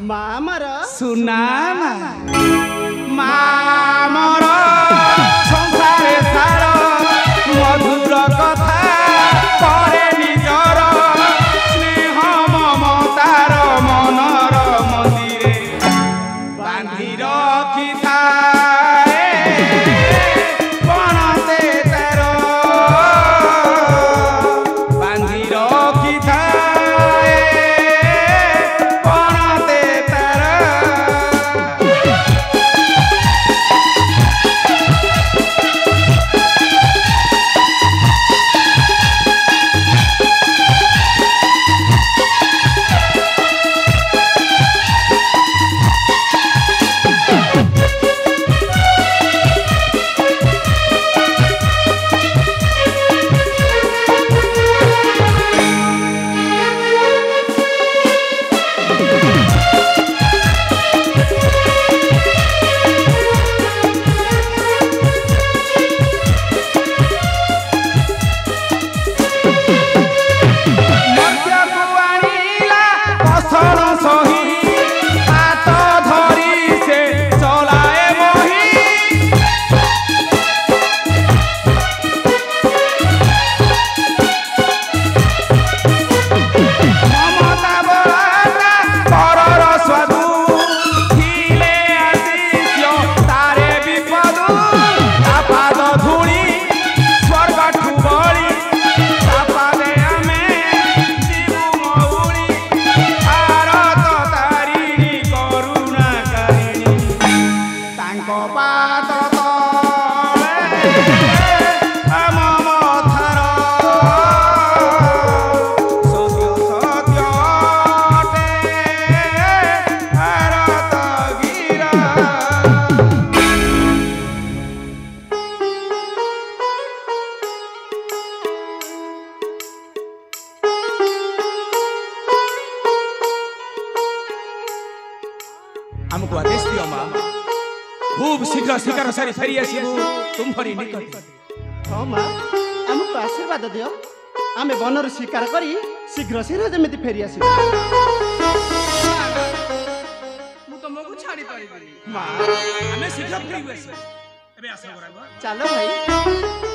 मामर सुना मामर संसारे सार मधुर कथा करे निजर स्नेह ममतार मनर मंदिरे बांधी रखी थाए बनते तार बांधी रखी थाए बनते तार हमको आदेश दियो मां खूब शीघ्र शिकार सारी फेरी आसीबू तुम फरी निकट हाँ माँ आमको आशीर्वाद दियो आमे बनर शिकार करी शीघ्र शीघ्र जमिति फेरी आसीबू मु तुमको छाड़ी पारिबनी माँ हमें शीघ्र फेरी आसी एबे आशा कराबो चलो भाई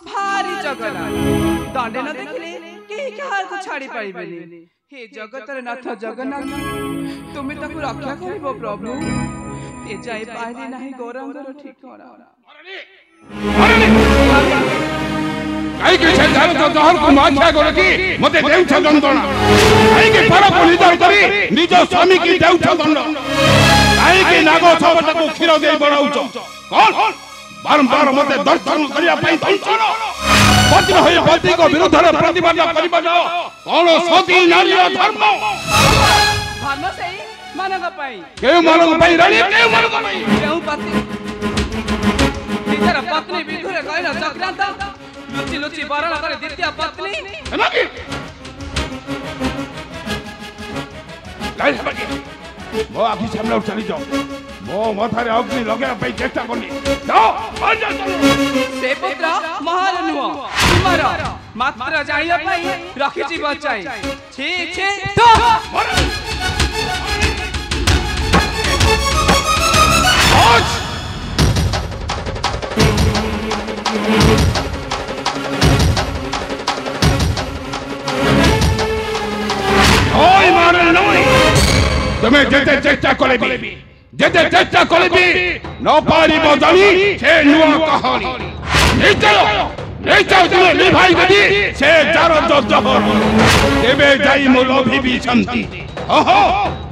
भारी जगना दंडे न देखिले केही काहार को छाड़ी पाइबेनी हे जगतर नाथ जगन्नाथ तुमे ताकू रक्षा करिबो प्रभु ए जाई पाइले नाही गौरंगर ठिकाना काई के छे जान तो दहर को माछा गोर की मते देउ छ दंडना काई के पर को निजर करी निज स्वामी की देउ छ दंड काई के नागो छबट को खीर दे बडाउ छ कौन बारंबार मते दर्शन करिया पई दंचन पत्र होय पति को विरुद्ध रे प्रतिवाद करिबा जाओ कौन सती नारी धर्म धर्म सही मानग पई केउ मानग पई रानी केउ मानग पई केउ पति निजर पत्नी विधुरे कहना चक्रांत लुचि लुचि बरण करे द्वितीय पत्नी है की लाई हबकी मो आखि सामने चली जाओ मो मथारे अग्नि लगे पई चेष्टा करनी जाओ बन जा चलो से पुत्र महान नुआ तुमर मात्र जाइया पई रखिची बचाई छी छी तो आज ओय मारे नई তুমি যেতে চেষ্টা করিবি যেতে চেষ্টা করিবি ন পারিব জানি সে নুয়া কাহানি এই চাও তুমি নিভাই গদি সে যার জহর দেবে যাই মু লভিবি শান্তি ওহো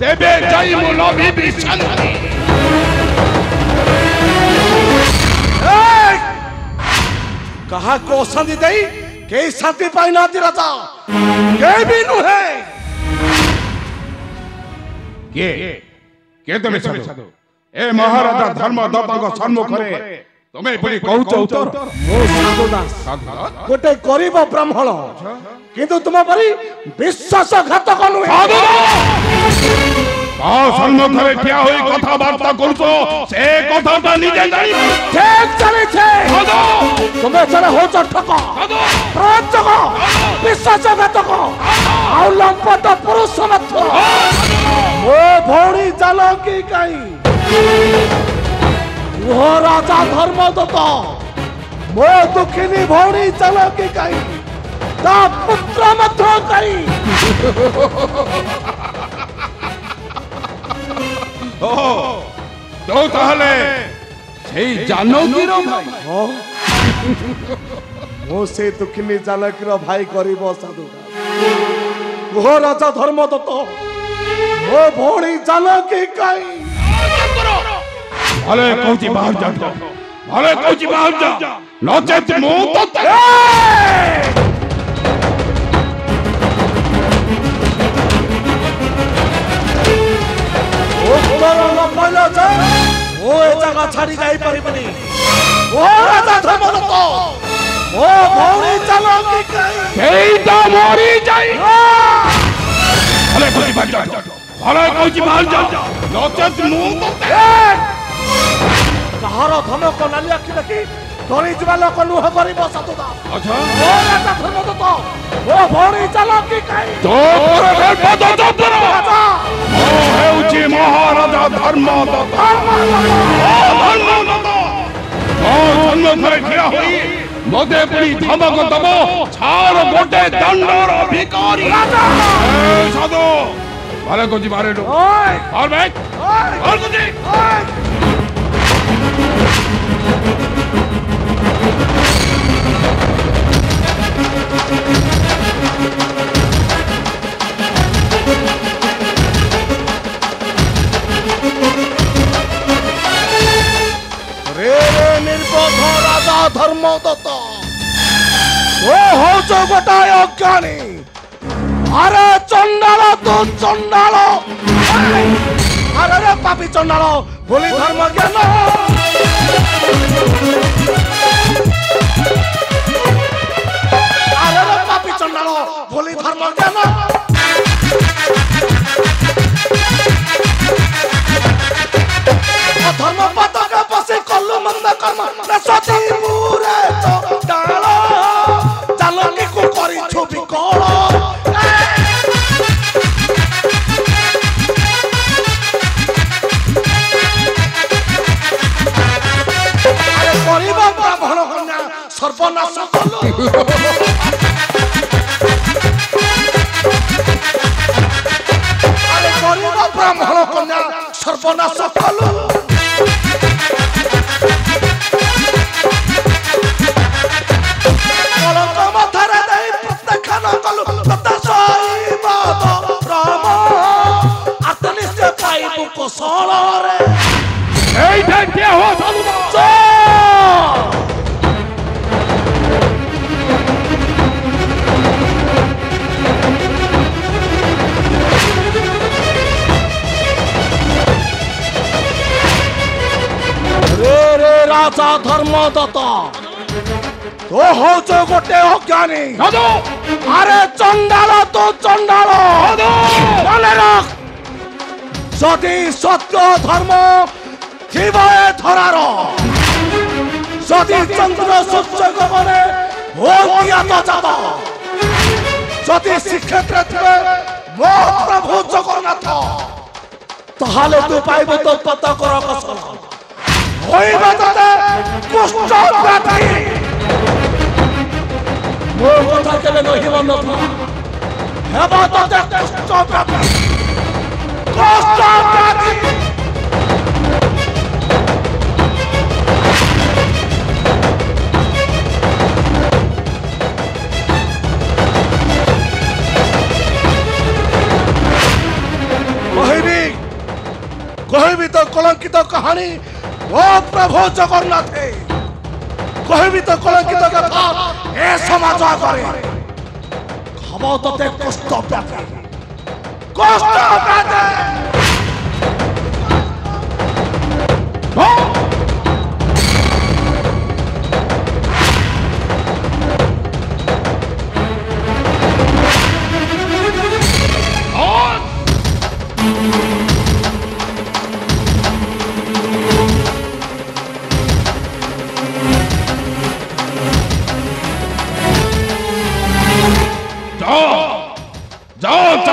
দেবে যাই মু লভিবি শান্তি कहा को शांति दई के शांति पाई ना राजा के भी नुहे के तुम साधु ए महाराजा धर्म दत्तक सम्मुख रे तुम्हें पुणी कहूच उत्तर मो साधुदास गोटे गरीब ब्राह्मण किंतु तुम परी विश्वासघातक नुहे সম্মুখে ঠিয়া হয়ে কথাবার্তা করছো সে কথাটা নিজে জানি ঠিক জানিছে তুমি এখানে হচ্ছ ঠক প্রবঞ্চক বিশ্বাসঘাতক ଆଉ ଲମ୍ପଟ ପୁରୁଷ ମଧ୍ୟ ମୋ ଭଉଣୀ ଜାଲ କି କାଇଁ କୁହ ରାଜା ଧର୍ମଦତ୍ତ ମୋ ଦୁଃଖିନୀ ଭଉଣୀ ଜାଲ କି କାଇଁ ତା ପୁତ୍ର ମଧ୍ୟ କାଇଁ তো তাহলে সেই জানকীর ভাই ମୁଁ ସେ ଦୁଃଖିନୀ ଜାନକୀର ଭାଇ ଗରିବ ସାଧୁ କୁହ ରାଜା ଧର୍ମଦତ୍ତ ମୋ ଭଉଣୀ ଜାନକୀ କାଇଁ ভলে কৌচি বাহার যা ভলে কৌচি বাহার যা নচেত মু তো ମୁଁ ଏ ଜାଗା ଛାଡି ଯାଇପାରିବିନି ଓ ରାଜା ଧର୍ମଦତ୍ତ ମୋ ଭଉଣୀ ଜାନକୀ କାଇଁ সেইটা মরি যাই ভলে কৌচি বাহার যা ভলে কৌচি বাহার যা নচেত মু তো কাହାର ଧମକ ନାଲି ଆଖି ଦେଖି ଡରି ଯିବା ଲୋକ ନୁହ କରିବ ସାଧୁଦା আচ্ছা ଓ ରାଜା ଧର୍ମଦତ୍ତ ମୋ ଭଉଣୀ ଜାନକୀ କାଇଁ তোর পদ যন্ত্র ରାଜା ও হেউচি মহারাজা ধর্মদত্ত ধর্মদত্ত ও সম্মুখে ঠিয়া হই মতে পুরি ধমক দব ছাড় গোটে দণ্ডর ভিখারি সাধু ভালো কজি মারে লো ওই আর ভাই আর কজি ওই রে নির্বোধ রাজা ধর্মদত্ত ও হচ্ছ গোটায় অজ্ঞানী আরে চন্ডাল তো চন্ডাল আরে রে পাপি চন্ডাল বলি ধর্ম জ্ঞান আরে রে পাপি চন্ডাল বলি ধর্ম জ্ঞান ধর্ম পতাকা বসে কলু মন্দ কর্ম সতী মুরে ডাল জানকী কু করি ছবি কল আরে করিব ব্রাহ্মণ কন্যা সর্বনাশ কল আরে করিব ব্রাহ্মণ কন্যা সর্বনাশ কল কলঙ্ক মাথারে দেই প্রত্যাখ্যান কলু তথা সইব ব্রহ্ম আত্মনিশ্চয় পাইবু কুশলরে এইটা ঠিয়া হো সাধু রে রে রাজা ধর্মদত্ত তো হচ্ছ গোটে অজ্ঞানী সাধু আরে চন্ডাল তো চন্ডাল মনে রাখ যদি সত্য ধর্ম থিব এ ধরার যদি চন্দ্র সূর্য গগনে অজ্ঞাত জাত যদি শ্রীক্ষেত্রে থিবে মো প্রভু জগন্নাথ তাহলে তু পাইব তো পতাকর কসল হইবে তোতে কুষ্ঠ ব্যাধি ମୋ କଥା କେବେ କହିବ ନଥା ହେବ ତତେ କଷ୍ଟ ବ୍ୟାଧି କଷ୍ଟ ବ୍ୟାଧି କହିବି ତ କଳଙ୍କିତ କାହାଣୀ ଓ ପ୍ରଭୁ ଜଗନ୍ନାଥେ କହିବି ତ କଳଙ୍କିତ କଥା ଏ ସମାଜ ଆଗରେ ଖବ ତତେ କଷ୍ଟ ବ୍ୟାଧି କଷ୍ଟ ବ୍ୟାଧି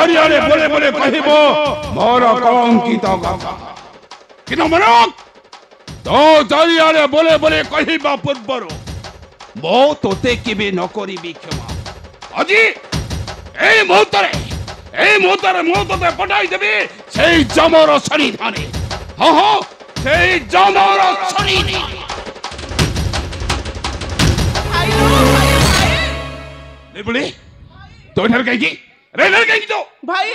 ଚାରିଆଡେ ବୋଲେ ବୋଲେ କହିବ ମୋର କଳଙ୍କିତ କଥା କିନ୍ତୁ ମନ ତୋ ଚାରିଆଡେ ବୋଲେ ବୋଲେ କହିବା ପୂର୍ବରୁ ମୁଁ ତୋତେ କେବେ ନ କରିବି କ୍ଷମା ଆଜି এই মুহূর্তে ମୁଁ ତୋତେ ପଠାଇ ଦେବି ସେଇ ଜମର ସନ୍ନିଧାନେ ହଁ ହଁ ସେଇ ଜମର ସନ୍ନିଧାନେ निर्मली तो इधर कहीं की रे इधर कहीं की तो भाई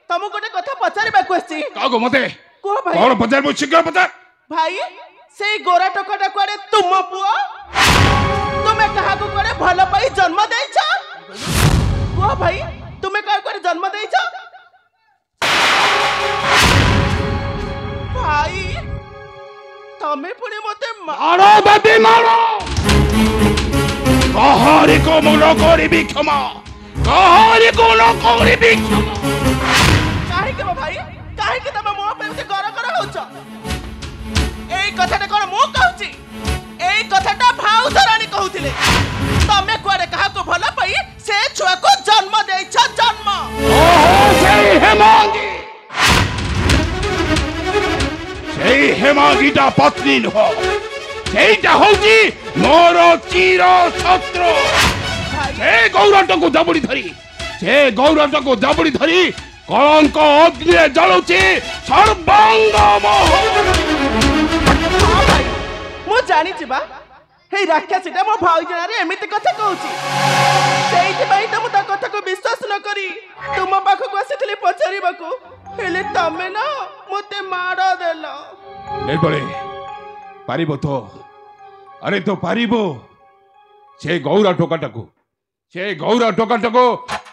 तुम गोटे कथा पचारिबाकु आछि कागो मते को भाई कौन पचार मु शीघ्र पचार भाई सेई गोरा टोकाटा कोडे तुम पुओ तुमे कहा को कोडे भलो पाई जन्म देइछ को भाई तुमे कहा कोडे जन्म देइछ भाई तमे पुणी मते मारो बाबी मारो कहारी को मुनो कोरी भी क्षमा कहारी को न कोरी भी क्षमा काहे के भाई काहे के तमे मो पे से गरा गरा होछ एई कथाटा कोन मो कहूची एई कथाटा भाउसरानी कहउथिले तमे कोडे कहा को भला पाई से छुआ को जन्म देइछ जन्म ओहो सेई हेमांगी ता पत्नी हो ସେଇଟା ହଉଛି ମୋର ଚିର ଶତ୍ରୁ ସେ ଗୌରଟକୁ ଜାବୁଡ଼ି ଧରି କଳଙ୍କ ଅଗ୍ନିରେ ଜଳୁଛି ସର୍ବାଙ୍ଗ ମୁଁ ଜାଣିଛି ବା ହେଇ ରାକ୍ଷସୀଟା ମୋ ଭାଉଜଣାରେ ଏମିତି କଥା କହୁଛି ସେଇଥିପାଇଁ ତ ମୁଁ ତା କଥାକୁ ବିଶ୍ୱାସ ନ କରି ତୁମ ପାଖକୁ ଆସିଥିଲି ପଚାରିବାକୁ ହେଲେ ତମେ ନା ମୋତେ ମାଡ଼ ଦେଲ ନିର୍ମଳୀ पारिबो तो अरे तो पारिबो से गौरा टोकाटाको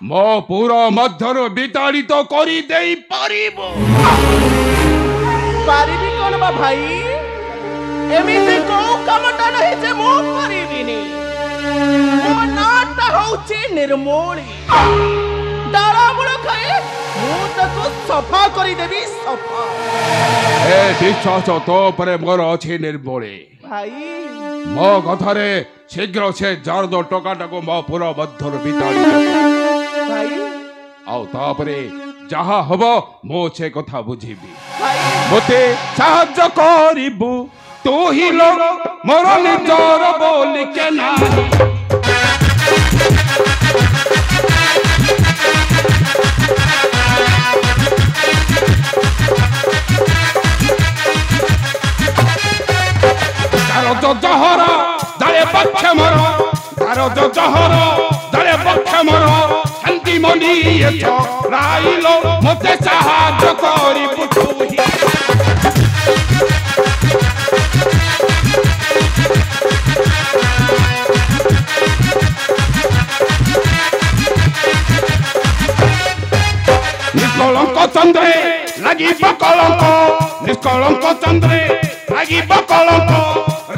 मो पूरा मध्यरो विताड़ित तो करी देई पारिबो पारिबी कोन बा भाई एमिति को कामटा नहीं जे मो पारिबिनी मो नाटा होची निर्मोली डाला मुळ खाए मु ताको सफा करी देबी सफा ए विश्वास तो परे मोर अछि निर्मोली भाई मो कथारे शीघ्र से जारद टोकाटाको मो पूरा मध्यरो विताड़ित भाई आउ तापरे जहा हबो मो से कथा बुझिबी भाई मोते साहाय्य करिबु तू ही लो मोर निजर बोली के ना जहर दले पक्ष मर तार जहर दले पक्ष मर शांति मनी राइलो मते साहाय्य करिबु तू ही निष्कलंक चंद्रे लगी बकलंक निष्कलंक चंद्रे लगी बकलंक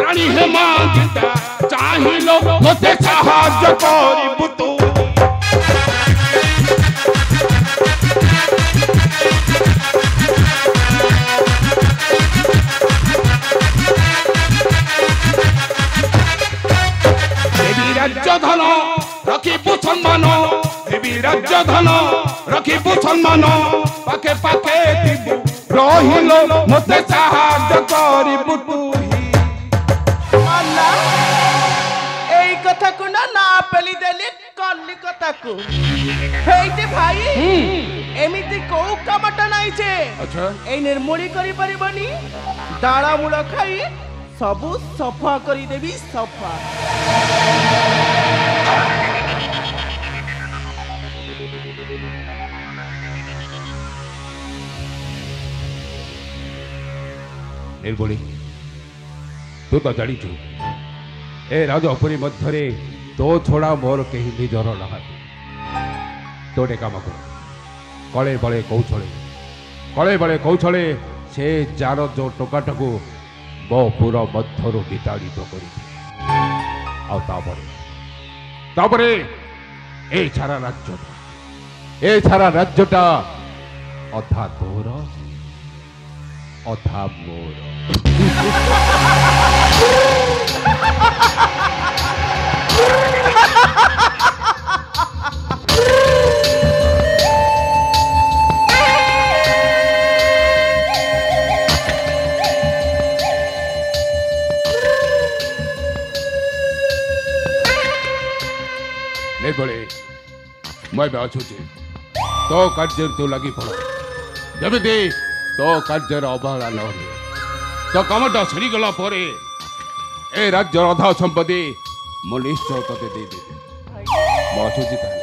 रानी हेमांगिता चाहिलो मते साहाय्य करिबु तू देवी राज्य धन रखिबु सम्मान देवी राज्य धन रखिबु सम्मान पाके पाके दिबु रहिलो मते साहाय्य करिबु तू এই কথা কো না পেলি দেলি কল্লি কথা কো হেইতে ভাই এমিতি কো কামটা নাই যে আচ্ছা এই নির্মূলি করি পারিবনি ডাড়া মূল খাই সবু সফা করি দেবি সফা निर्मली तू तो जानिचु ए राजपुरी मध्यरे तो छोड़ा मोर कहीं निजर ना तोटे काम कर कले बड़े कौशले से जार जो टोकाटाको मो पूरा मध्यरु विताड़ित कर ए सारा राज्यटा अधा तोर अधा मोर बेले मैं आसुची तो कार्य तू लगी पड़ जमी तो कार्य अवहेला न तो कमटा सरीगला ए राज्य अधा संपत्ति मु निश्चय ते देदेवी आसुची कहीं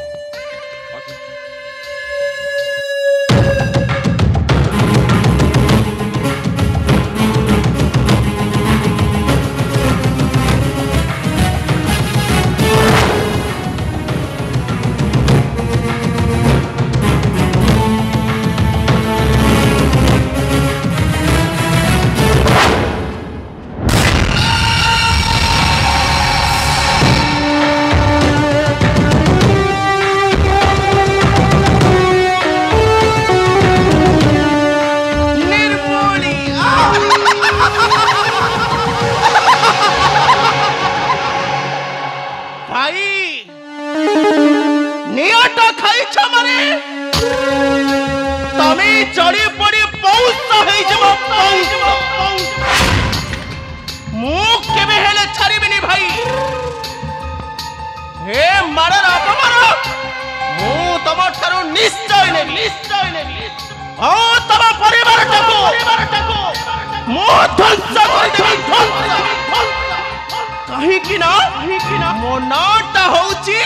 ना मो नाटा होची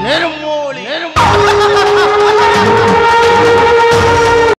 निर्मोली